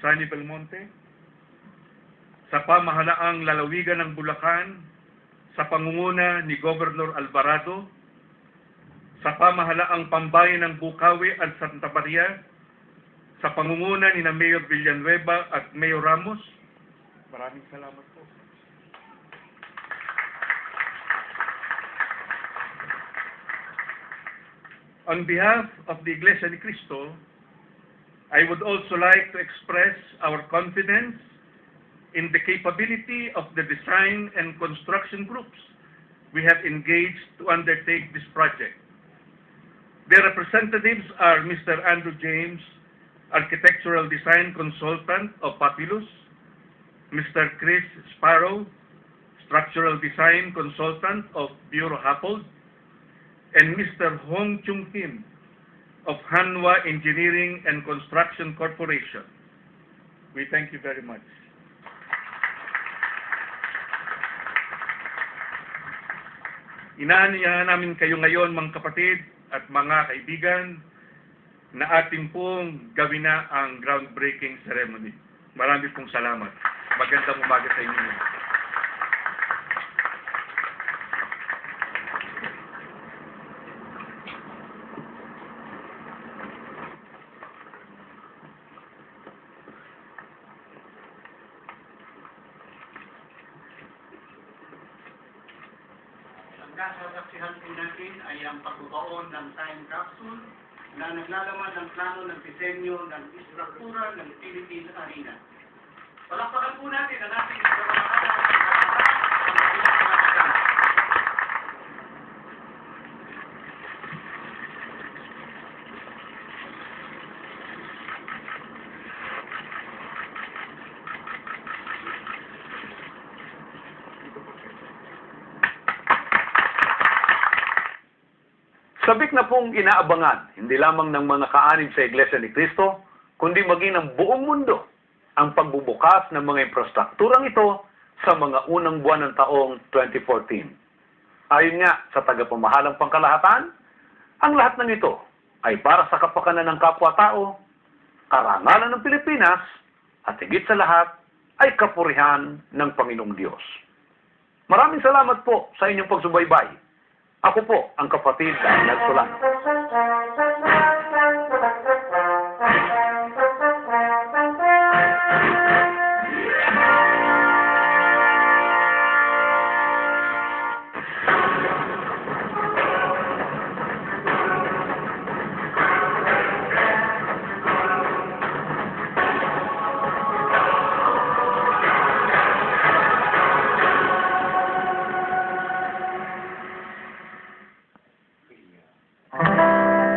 Sunny Belmonte, sa pamahalaang lalawigan ng Bulacan, sa pangunguna ni Governor Alvarado, sa pamahalaang pambayan ng Bukawi at Santa Maria, sa pangunguna ni na Mayor Villanueva at Mayor Ramos. Maraming salamat po. On behalf of the Iglesia ni Cristo, I would also like to express our confidence in the capability of the design and construction groups we have engaged to undertake this project. Their representatives are Mr. Andrew James, Architectural Design Consultant of Papilus, Mr. Chris Sparrow, Structural Design Consultant of Bureau Happold, and Mr. Hong Chung Kim of Hanwha Engineering and Construction Corporation. We thank you very much. Inaanyayahan namin kayo ngayon, mga kapatid at mga kaibigan, na ating pong gawin na ang groundbreaking ceremony. Marami pong salamat. Magandang umaga sa inyo. Ang kasasaksihan po natin ay ang pagbubaon ng time capsule na naglalaman ng plano ng disenyo ng istruktura ng Philippine Arena. Palakpakan po natin ang ating pagmamahal ng Sabik na pong inaabangan, hindi lamang ng mga kaanib sa Iglesia ni Cristo, kundi maging ng buong mundo ang pagbubukas ng mga infrastrukturang ito sa mga unang buwan ng taong 2014. Ayon nga sa tagapamahalang pangkalahatan, ang lahat ng ito ay para sa kapakanan ng kapwa-tao, karangalan ng Pilipinas, at higit sa lahat ay kapurihan ng Panginoong Diyos. Maraming salamat po sa inyong pagsubaybay. Ako po ang kapatid na nagsulat.